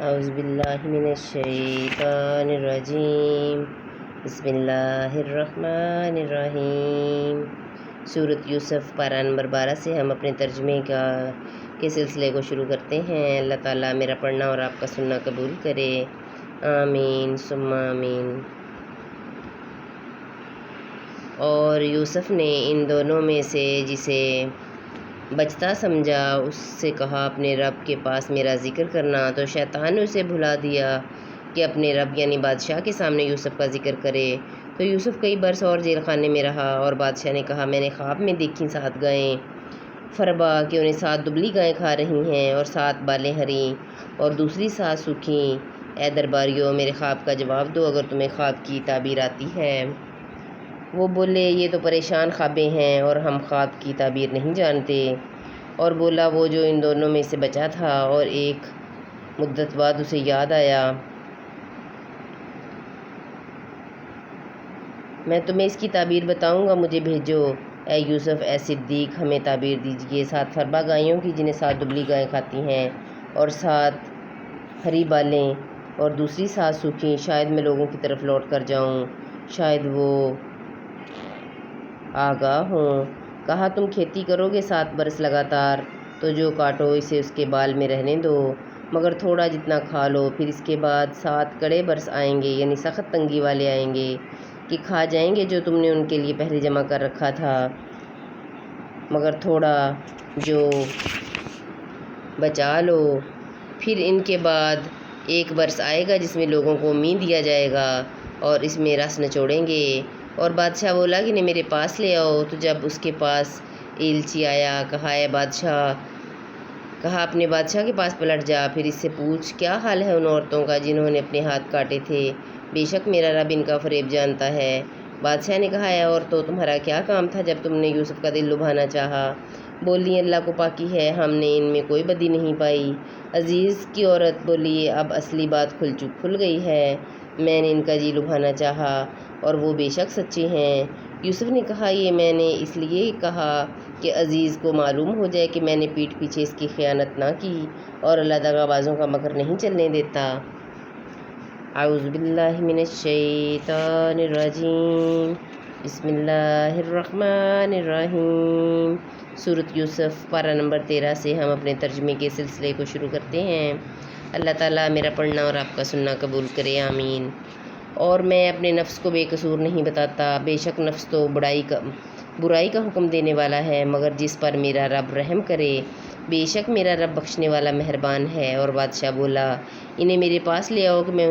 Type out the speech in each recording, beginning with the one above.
اعوذ باللہ من الشیطان الرجیم بسم اللہ الرحمن الرحیم۔ سورۃ یوسف پارہ نمبر 12 سے ہم اپنے ترجمے کے سلسلے کو شروع کرتے ہیں۔ اللہ تعالیٰ میرا پڑھنا اور آپ کا سننا قبول کرے، آمین ثم آمین۔ اور یوسف نے ان دونوں میں سے جسے بچتا سمجھا اس سے کہا اپنے رب کے پاس میرا ذکر کرنا، تو شیطان نے اسے بھلا دیا کہ اپنے رب یعنی بادشاہ کے سامنے یوسف کا ذکر کرے۔ تو یوسف کئی برس اور جیل خانے میں رہا، اور بادشاہ نے کہا میں نے خواب میں دیکھی 7 گائیں فربا کہ انہیں 7 دبلی گائیں کھا رہی ہیں اور 7 بالیں ہری اور دوسری 7 سوکھی۔ اے درباریوں، میرے خواب کا جواب دو اگر تمہیں خواب کی تعبیر آتی ہے۔ وہ بولے یہ تو پریشان خوابیں ہیں اور ہم خواب کی تعبیر نہیں جانتے۔ اور بولا وہ جو ان دونوں میں سے بچا تھا اور ایک مدت بعد اسے یاد آیا، میں تمہیں اس کی تعبیر بتاؤں گا، مجھے بھیجو۔ اے یوسف، اے صدیق، ہمیں تعبیر دیجیے 7 فربا گائیوں کی جنہیں 7 دبلی گائیں کھاتی ہیں اور 7 ہری بالیں اور دوسری 7 سوکھی۔ شاید میں لوگوں کی طرف لوٹ کر جاؤں، شاید وہ آگاہ ہوں۔ کہا تم کھیتی کرو گے 7 برس لگاتار، تو جو کاٹو اسے اس کے بال میں رہنے دو، مگر تھوڑا جتنا کھا لو۔ پھر اس کے بعد 7 کڑے برس آئیں گے، یعنی سخت تنگی والے آئیں گے کہ کھا جائیں گے جو تم نے ان کے لیے پہلے جمع کر رکھا تھا، مگر تھوڑا جو بچا لو۔ پھر ان کے بعد 1 برس آئے گا جس میں لوگوں کو مینہ دیا جائے گا اور اس میں رس نچوڑیں گے۔ اور بادشاہ بولا کہ انہیں میرے پاس لے آؤ۔ تو جب اس کے پاس ایلچی آیا، کہا اے بادشاہ، کہا اپنے بادشاہ کے پاس پلٹ جا، پھر اس سے پوچھ کیا حال ہے ان عورتوں کا جنہوں نے اپنے ہاتھ کاٹے تھے، بے شک میرا رب ان کا فریب جانتا ہے۔ بادشاہ نے کہا اے عورتوں، تمہارا کیا کام تھا جب تم نے یوسف کا دل لبھانا چاہا؟ بولی اللہ کو پاکی ہے، ہم نے ان میں کوئی بدی نہیں پائی۔ عزیز کی عورت بولی اب اصلی بات کھل گئی ہے، میں نے ان کا جی لبھانا چاہا اور وہ بے شک سچے ہیں۔ یوسف نے کہا یہ میں نے اس لیے کہا کہ عزیز کو معلوم ہو جائے کہ میں نے پیٹھ پیچھے اس کی خیانت نہ کی، اور اللہ دغا بازوں کا مکر نہیں چلنے دیتا۔ اعوذ باللہ من الشیطان الرجیم بسم اللہ الرحمن الرحیم۔ سورۃ یوسف پارہ نمبر 13 سے ہم اپنے ترجمے کے سلسلے کو شروع کرتے ہیں۔ اللہ تعالیٰ میرا پڑھنا اور آپ کا سننا قبول کرے، آمین۔ اور میں اپنے نفس کو بے قصور نہیں بتاتا، بے شک نفس تو برائی کا حکم دینے والا ہے، مگر جس پر میرا رب رحم کرے، بے شک میرا رب بخشنے والا مہربان ہے۔ اور بادشاہ بولا انہیں میرے پاس لے آؤ کہ میں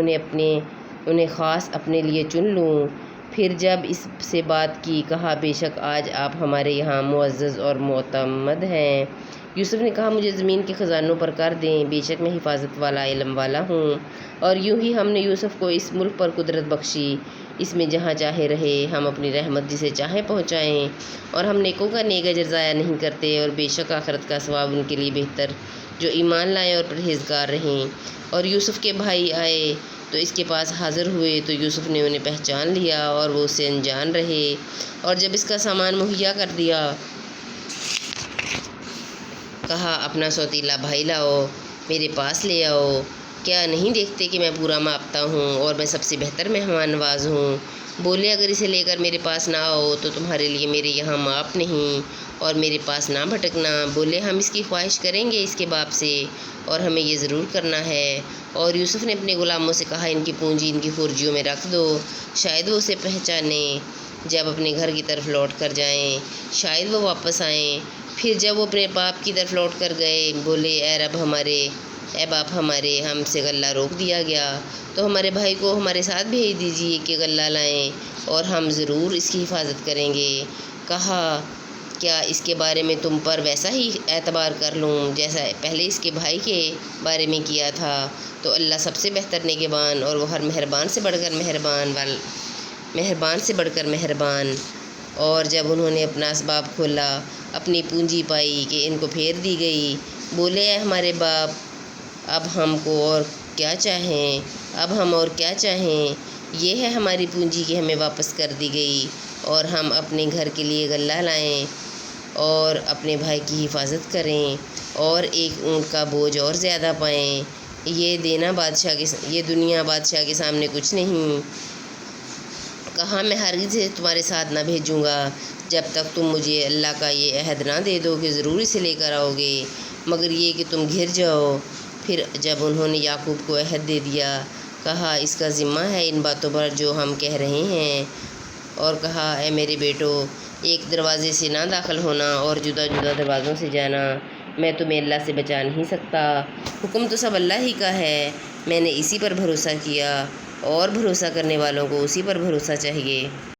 انہیں خاص اپنے لیے چن لوں۔ پھر جب اس سے بات کی، کہا بے شک آج آپ ہمارے یہاں معزز اور معتمد ہیں۔ یوسف نے کہا مجھے زمین کے خزانوں پر کر دیں، بے شک میں حفاظت والا علم والا ہوں۔ اور یوں ہی ہم نے یوسف کو اس ملک پر قدرت بخشی، اس میں جہاں چاہے رہے، ہم اپنی رحمت جسے چاہیں پہنچائیں، اور ہم نیکوں کا نیک اجر ضائع نہیں کرتے، اور بے شک آخرت کا ثواب ان کے لیے بہتر جو ایمان لائیں اور پرہیزگار رہیں۔ اور یوسف کے بھائی آئے تو اس کے پاس حاضر ہوئے، تو یوسف نے انہیں پہچان لیا اور وہ اسے انجان رہے۔ اور جب اس کا سامان مہیا کر دیا، کہا اپنا سوتیلا بھائی لاؤ، میرے پاس لے آؤ، کیا نہیں دیکھتے کہ میں پورا ماپتا ہوں اور میں سب سے بہتر مہمان نواز ہوں؟ بولے اگر اسے لے کر میرے پاس نہ آؤ تو تمہارے لیے میرے یہاں ماپ نہیں اور میرے پاس نہ بھٹکنا۔ بولے ہم اس کی خواہش کریں گے اس کے باپ سے، اور ہمیں یہ ضرور کرنا ہے۔ اور یوسف نے اپنے غلاموں سے کہا ان کی پونجی ان کی خرجیوں میں رکھ دو، شاید وہ اسے پہچانیں جب اپنے گھر کی طرف لوٹ کر جائیں، شاید وہ واپس آئیں۔ پھر جب وہ اپنے باپ کی طرف لوٹ کر گئے، بولے اے باپ ہمارے، ہم سے غلہ روک دیا گیا، تو ہمارے بھائی کو ہمارے ساتھ بھیج دیجیے کہ غلہ لائیں اور ہم ضرور اس کی حفاظت کریں گے۔ کہا کیا اس کے بارے میں تم پر ویسا ہی اعتبار کر لوں جیسا پہلے اس کے بھائی کے بارے میں کیا تھا؟ تو اللہ سب سے بہتر نگہبان اور وہ ہر مہربان سے بڑھ کر مہربان۔ اور جب انہوں نے اپنا اسباب کھولا، اپنی پونجی پائی کہ ان کو پھیر دی گئی، بولے اے ہمارے باپ، اب ہم اور کیا چاہیں؟ یہ ہے ہماری پونجی کہ ہمیں واپس کر دی گئی، اور ہم اپنے گھر کے لیے غلہ لائیں اور اپنے بھائی کی حفاظت کریں اور ایک اونٹ کا بوجھ اور زیادہ پائیں۔ یہ دینا بادشاہ کے یہ دنیا بادشاہ کے سامنے کچھ نہیں۔ کہا میں ہرگز تمہارے ساتھ نہ بھیجوں گا جب تک تم مجھے اللہ کا یہ عہد نہ دے دو کہ ضرور اسے لے کر آؤ گے، مگر یہ کہ تم گھر جاؤ۔ پھر جب انہوں نے یعقوب کو عہد دے دیا، کہا اس کا ذمہ ہے ان باتوں پر جو ہم کہہ رہے ہیں، اور کہا اے میرے بیٹو، ایک دروازے سے نہ داخل ہونا اور جدا جدا دروازوں سے جانا، میں تمہیں اللہ سے بچا نہیں سکتا۔ حکم تو سب اللہ ہی کا ہے، میں نے اسی پر بھروسہ کیا، اور بھروسہ کرنے والوں کو اسی پر بھروسہ چاہیے۔